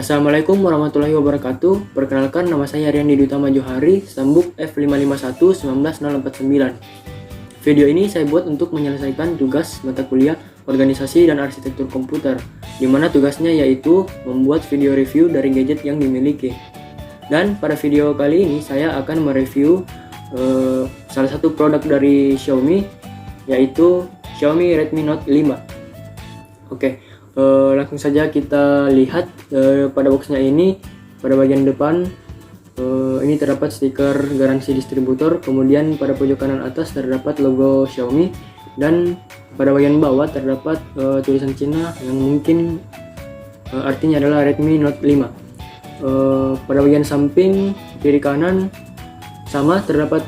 Assalamualaikum warahmatullahi wabarakatuh. Perkenalkan, nama saya Rian Didi Utama Johari, Stambuk F551-19049. Video ini saya buat untuk menyelesaikan tugas mata kuliah Organisasi dan Arsitektur Komputer, di mana tugasnya yaitu membuat video review dari gadget yang dimiliki. Dan pada video kali ini saya akan mereview salah satu produk dari Xiaomi, yaitu Xiaomi Redmi Note 5. Oke. Langsung saja kita lihat pada boxnya ini. Pada bagian depan ini terdapat stiker garansi distributor, kemudian pada pojok kanan atas terdapat logo Xiaomi, dan pada bagian bawah terdapat tulisan Cina yang mungkin artinya adalah Redmi Note 5. Pada bagian samping kiri kanan sama terdapat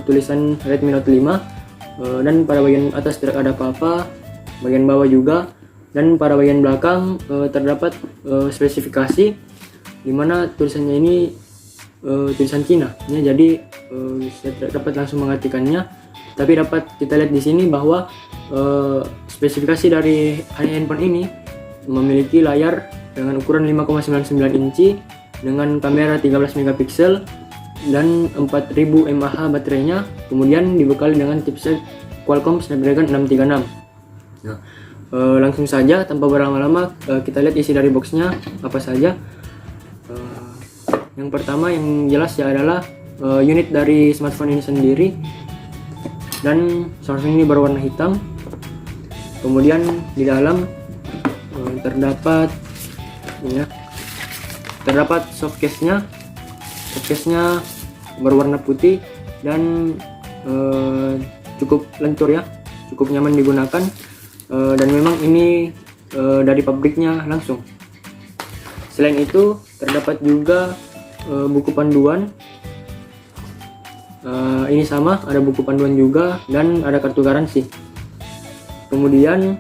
tulisan Redmi Note 5, dan pada bagian atas tidak ada apa-apa, bagian bawah juga. Dan pada bagian belakang terdapat spesifikasi, di mana tulisannya ini tulisan Cina. Ya, jadi saya tidak dapat langsung mengartikannya, tapi dapat kita lihat di sini bahwa spesifikasi dari handphone ini memiliki layar dengan ukuran 5,99 inci dengan kamera 13 megapiksel dan 4000 mAh baterainya, kemudian dibekali dengan chipset Qualcomm Snapdragon 636. Nah, langsung saja tanpa berlama-lama kita lihat isi dari boxnya apa saja. Yang pertama yang jelas ya adalah unit dari smartphone ini sendiri, dan smartphone ini berwarna hitam. Kemudian di dalam terdapat softcase-nya berwarna putih dan cukup lentur ya, cukup nyaman digunakan. Dan memang ini dari pabriknya langsung. Selain itu terdapat juga buku panduan. Ini sama, ada buku panduan juga dan ada kartu garansi. Kemudian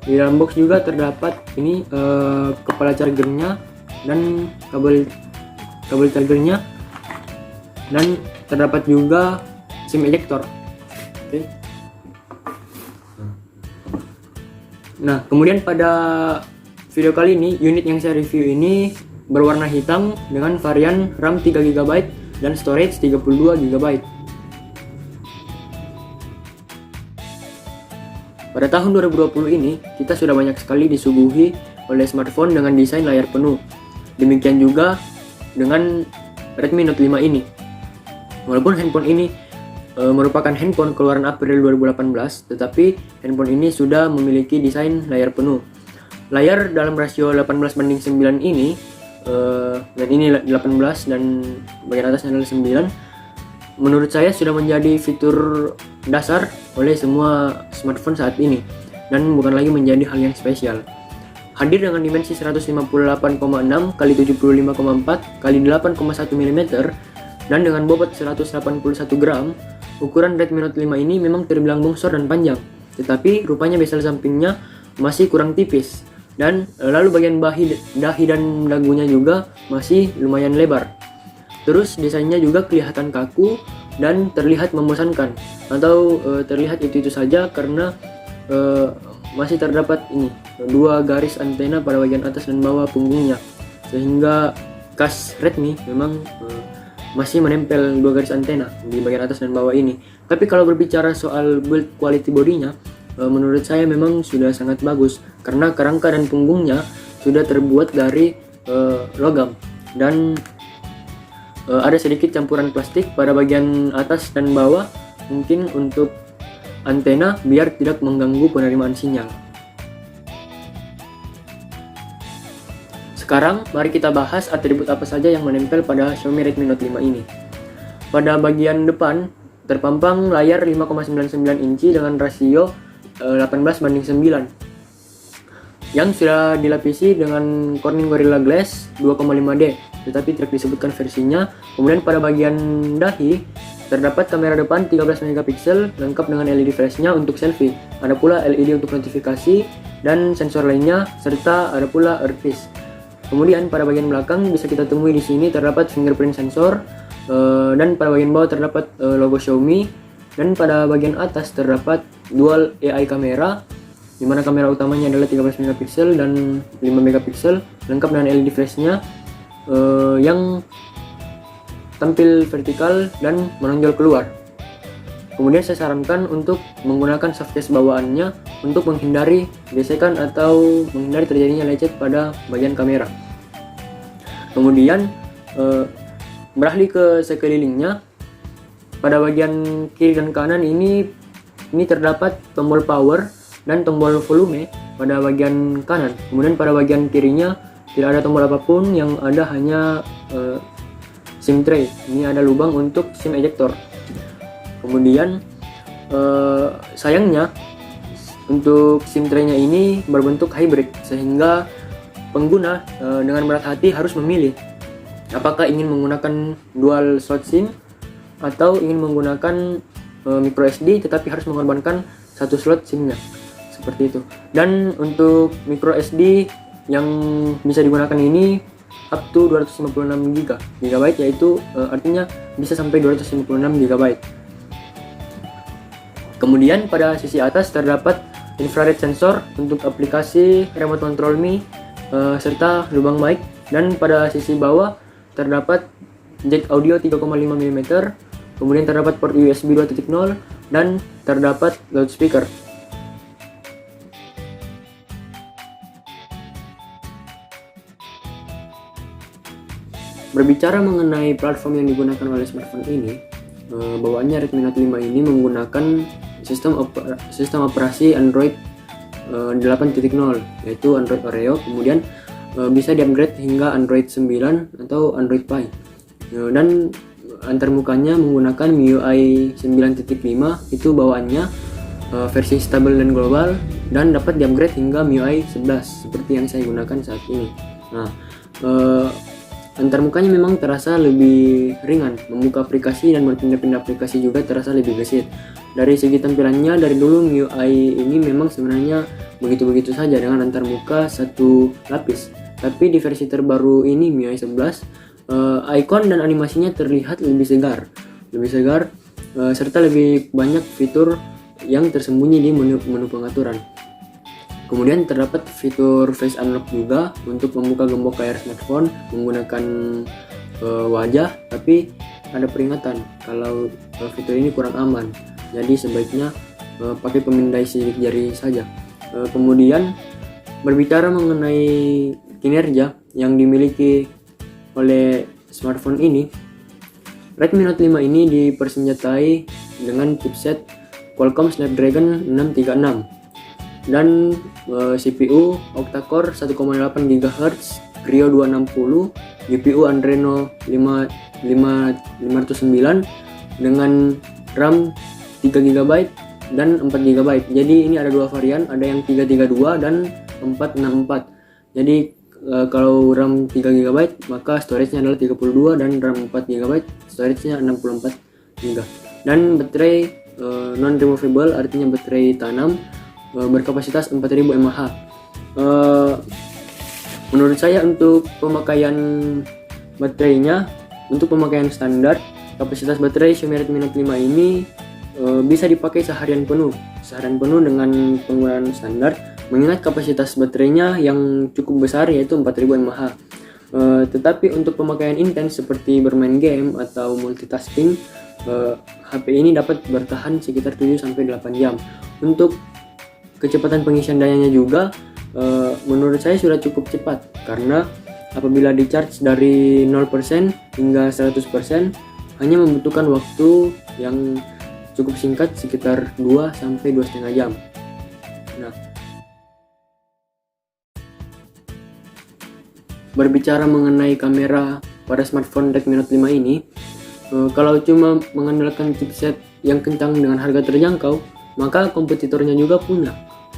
di dalam box juga terdapat ini kepala chargernya dan kabel chargernya, dan terdapat juga SIM ejector. Oke. Nah, kemudian pada video kali ini, unit yang saya review ini berwarna hitam dengan varian RAM 3GB dan storage 32GB. Pada tahun 2020 ini, kita sudah banyak sekali disuguhi oleh smartphone dengan desain layar penuh. Demikian juga dengan Redmi Note 5 ini. Walaupun handphone ini merupakan handphone keluaran April 2018, tetapi handphone ini sudah memiliki desain layar penuh. Layar dalam rasio 18:9 ini, dan ini 18 dan bagian atasnya adalah 9, menurut saya sudah menjadi fitur dasar oleh semua smartphone saat ini, dan bukan lagi menjadi hal yang spesial. Hadir dengan dimensi 158,6 x 75,4 x 8,1 mm dan dengan bobot 181 gram, ukuran Redmi Note 5 ini memang terbilang bongsor dan panjang, tetapi rupanya bezel sampingnya masih kurang tipis, dan lalu bagian dahi dan dagunya juga masih lumayan lebar. Terus desainnya juga kelihatan kaku dan terlihat membosankan, atau terlihat itu saja karena masih terdapat ini dua garis antena pada bagian atas dan bawah punggungnya, sehingga khas Redmi memang masih menempel dua garis antena di bagian atas dan bawah ini. Tapi kalau berbicara soal build quality bodinya, menurut saya memang sudah sangat bagus, karena kerangka dan punggungnya sudah terbuat dari logam, dan ada sedikit campuran plastik pada bagian atas dan bawah, mungkin untuk antena biar tidak mengganggu penerimaan sinyal. Sekarang mari kita bahas atribut apa saja yang menempel pada Xiaomi Redmi Note 5 ini. Pada bagian depan terpampang layar 5,99 inci dengan rasio 18:9 yang sudah dilapisi dengan Corning Gorilla Glass 2,5D, tetapi tidak disebutkan versinya. Kemudian pada bagian dahi terdapat kamera depan 13 megapiksel lengkap dengan LED flashnya untuk selfie. Ada pula LED untuk notifikasi dan sensor lainnya, serta ada pula earpiece. Kemudian pada bagian belakang bisa kita temui di sini terdapat fingerprint sensor, dan pada bagian bawah terdapat logo Xiaomi, dan pada bagian atas terdapat dual AI kamera di mana kamera utamanya adalah 13 megapiksel dan 5 megapiksel, lengkap dengan LED flashnya yang tampil vertikal dan menonjol keluar. Kemudian saya sarankan untuk menggunakan softcase bawaannya untuk menghindari gesekan atau menghindari terjadinya lecet pada bagian kamera. Kemudian beralih ke sekelilingnya. Pada bagian kiri dan kanan ini terdapat tombol power dan tombol volume pada bagian kanan. Kemudian pada bagian kirinya tidak ada tombol apapun, yang ada hanya SIM tray. Ini ada lubang untuk SIM ejector. Kemudian sayangnya untuk SIM tray-nya ini berbentuk hybrid, sehingga pengguna dengan berat hati harus memilih apakah ingin menggunakan dual slot SIM atau ingin menggunakan micro SD tetapi harus mengorbankan satu slot SIM-nya, seperti itu. Dan untuk micro SD yang bisa digunakan ini up to 256 GB, yaitu artinya bisa sampai 256 GB. Kemudian pada sisi atas terdapat infrared sensor untuk aplikasi remote control Me serta lubang mic, dan pada sisi bawah terdapat jack audio 3,5 mm, kemudian terdapat port USB 2.0 dan terdapat loudspeaker. Berbicara mengenai platform yang digunakan oleh smartphone ini, bawaannya Redmi Note 5 ini menggunakan sistem operasi Android 8.0, yaitu Android Oreo. Kemudian bisa di-upgrade hingga Android 9 atau Android Pie. Dan antarmukanya menggunakan MIUI 9.5, itu bawaannya versi stable dan global, dan dapat di-upgrade hingga MIUI 11 seperti yang saya gunakan saat ini. Nah, antarmukanya memang terasa lebih ringan, membuka aplikasi dan berpindah-pindah aplikasi juga terasa lebih gesit. Dari segi tampilannya, dari dulu MIUI ini memang sebenarnya begitu-begitu saja dengan antarmuka satu lapis. Tapi di versi terbaru ini MIUI 11, icon dan animasinya terlihat lebih segar, serta lebih banyak fitur yang tersembunyi di menu pengaturan. Kemudian terdapat fitur face unlock juga untuk membuka gembok layar smartphone menggunakan wajah, tapi ada peringatan kalau fitur ini kurang aman, jadi sebaiknya pakai pemindai sidik jari saja. Kemudian berbicara mengenai kinerja yang dimiliki oleh smartphone ini, Redmi Note 5 ini dipersenjatai dengan chipset Qualcomm Snapdragon 636 dan CPU octa-core 1,8 GHz Kryo 260, GPU Adreno 509 dengan RAM 3 GB dan 4 GB. Jadi ini ada dua varian, ada yang 332 dan 464. Jadi kalau RAM 3 GB maka storage-nya adalah 32 dan RAM 4 GB storage-nya 64 GB. Dan baterai non removable, artinya baterai tanam, berkapasitas 4000 mAh. Menurut saya untuk pemakaian baterainya, untuk pemakaian standar, kapasitas baterai Xiaomi Redmi Note 5 ini bisa dipakai seharian penuh dengan penggunaan standar, mengingat kapasitas baterainya yang cukup besar yaitu 4000 mAh. Tetapi untuk pemakaian intens seperti bermain game atau multitasking, HP ini dapat bertahan sekitar 7-8 jam. Untuk kecepatan pengisian dayanya juga menurut saya sudah cukup cepat, karena apabila di charge dari 0% hingga 100% hanya membutuhkan waktu yang cukup singkat, sekitar 2-2,5 jam. Nah, berbicara mengenai kamera pada smartphone Redmi Note 5 ini, kalau cuma mengandalkan chipset yang kencang dengan harga terjangkau, maka kompetitornya juga punya.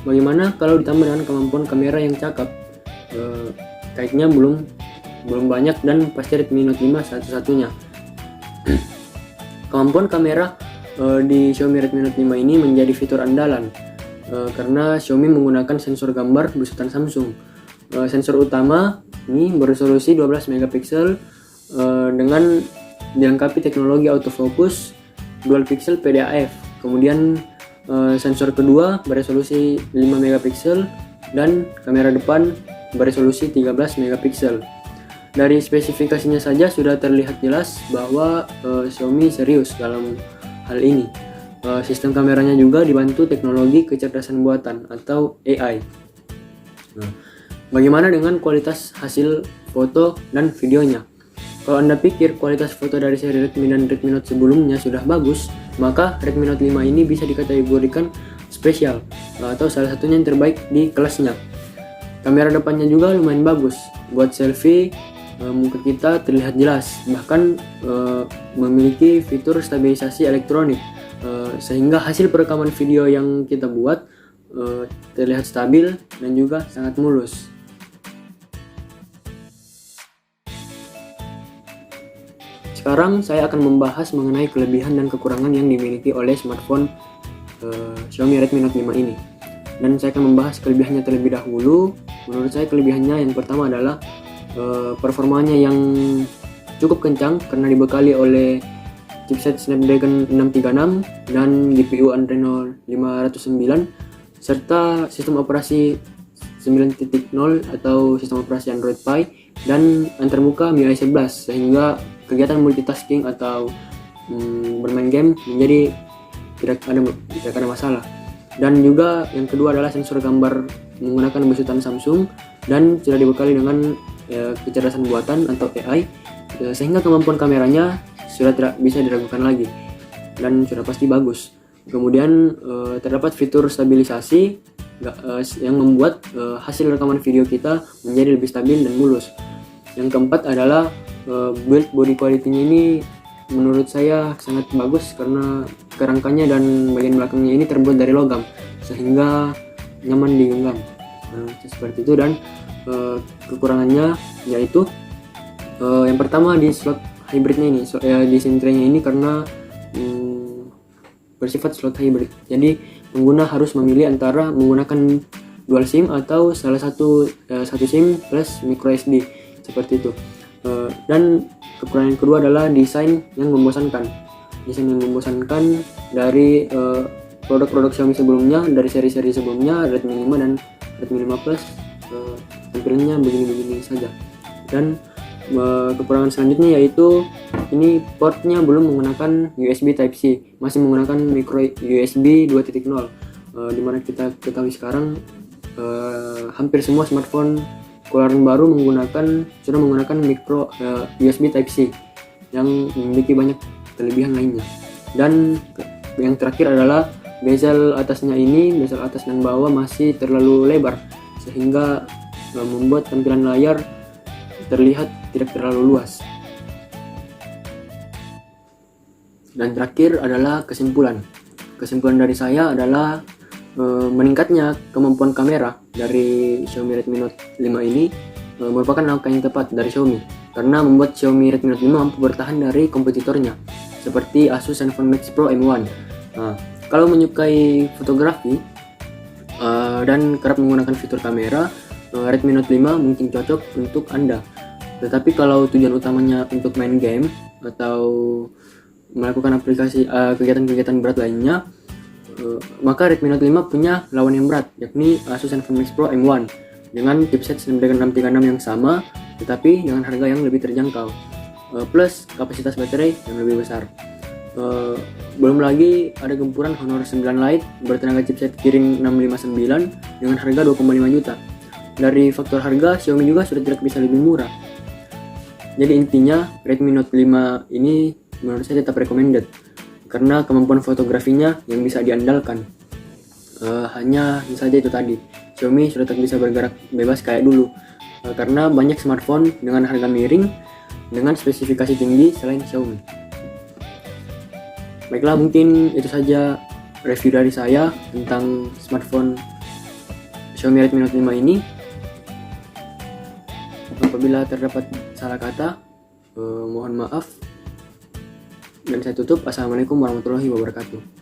Bagaimana kalau ditambah dengan kemampuan kamera yang cakep? Kayaknya belum banyak, dan pasti Redmi Note 5 satu-satunya. Kemampuan kamera di Xiaomi Redmi Note 5 ini menjadi fitur andalan karena Xiaomi menggunakan sensor gambar besutan Samsung. Sensor utama ini beresolusi 12 megapiksel dengan dilengkapi teknologi autofocus dual pixel PDAF. Kemudian Sensor kedua beresolusi 5 megapiksel dan kamera depan beresolusi 13 megapiksel. Dari spesifikasinya saja sudah terlihat jelas bahwa Xiaomi serius dalam hal ini. Sistem kameranya juga dibantu teknologi kecerdasan buatan atau AI. Nah, bagaimana dengan kualitas hasil foto dan videonya? Kalau Anda pikir kualitas foto dari seri Redmi dan Redmi Note sebelumnya sudah bagus, maka Redmi Note 5 ini bisa dikategorikan spesial atau salah satunya yang terbaik di kelasnya. Kamera depannya juga lumayan bagus. Buat selfie, muka kita terlihat jelas, bahkan memiliki fitur stabilisasi elektronik, sehingga hasil perekaman video yang kita buat terlihat stabil dan juga sangat mulus. Sekarang saya akan membahas mengenai kelebihan dan kekurangan yang dimiliki oleh smartphone Xiaomi Redmi Note 5 ini. Dan saya akan membahas kelebihannya terlebih dahulu. Menurut saya kelebihannya yang pertama adalah performanya yang cukup kencang karena dibekali oleh chipset Snapdragon 636 dan GPU Adreno 509 serta sistem operasi 9.0 atau sistem operasi Android Pie dan antarmuka MIUI 11 sehingga kegiatan multitasking atau bermain game menjadi tidak ada masalah. Dan juga yang kedua adalah sensor gambar menggunakan besutan Samsung dan sudah dibekali dengan kecerdasan buatan atau AI sehingga kemampuan kameranya sudah tidak bisa diragukan lagi dan sudah pasti bagus. Kemudian terdapat fitur stabilisasi yang membuat hasil rekaman video kita menjadi lebih stabil dan mulus. Yang keempat adalah build body quality-nya ini menurut saya sangat bagus karena kerangkanya dan bagian belakangnya ini terbuat dari logam sehingga nyaman digenggam. Seperti itu. Dan kekurangannya yaitu yang pertama di slot hybridnya ini, di SIM tray-nya ini karena bersifat slot hybrid. Jadi pengguna harus memilih antara menggunakan dual SIM atau salah satu SIM plus micro SD seperti itu. Dan kekurangan yang kedua adalah desain yang membosankan. Desain yang membosankan dari produk-produk Xiaomi sebelumnya, dari seri-seri sebelumnya Redmi 5 dan Redmi 5 Plus tampilannya begini-begini saja. Dan kekurangan selanjutnya yaitu ini portnya belum menggunakan USB Type-C, masih menggunakan micro USB 2.0, dimana kita ketahui sekarang hampir semua smartphone keluaran baru sudah menggunakan micro USB Type-C yang memiliki banyak kelebihan lainnya. Dan yang terakhir adalah bezel atas dan bawah masih terlalu lebar sehingga membuat tampilan layar terlihat tidak terlalu luas. Dan terakhir adalah kesimpulan dari saya adalah meningkatnya kemampuan kamera dari Xiaomi Redmi Note 5 ini merupakan langkah yang tepat dari Xiaomi karena membuat Xiaomi Redmi Note 5 mampu bertahan dari kompetitornya seperti Asus Zenfone Max Pro M1. Kalau menyukai fotografi dan kerap menggunakan fitur kamera, Redmi Note 5 mungkin cocok untuk Anda. Tetapi kalau tujuan utamanya untuk main game atau melakukan kegiatan-kegiatan berat lainnya, maka Redmi Note 5 punya lawan yang berat, yakni Asus Zenfone Max Pro M1 dengan chipset Snapdragon 636 yang sama, tetapi dengan harga yang lebih terjangkau, plus kapasitas baterai yang lebih besar. Belum lagi ada gempuran Honor 9 Lite bertenaga chipset Kirin 659 dengan harga 2,5 juta. Dari faktor harga, Xiaomi juga sudah tidak bisa lebih murah. Jadi intinya Redmi Note 5 ini menurut saya tetap recommended karena kemampuan fotografinya yang bisa diandalkan. Hanya saja itu tadi, Xiaomi sudah tak bisa bergerak bebas kayak dulu karena banyak smartphone dengan harga miring dengan spesifikasi tinggi selain Xiaomi. Baiklah, mungkin itu saja review dari saya tentang smartphone Xiaomi Redmi Note 5 ini. Apabila terdapat salah kata, mohon maaf. Dan saya tutup. Assalamualaikum warahmatullahi wabarakatuh.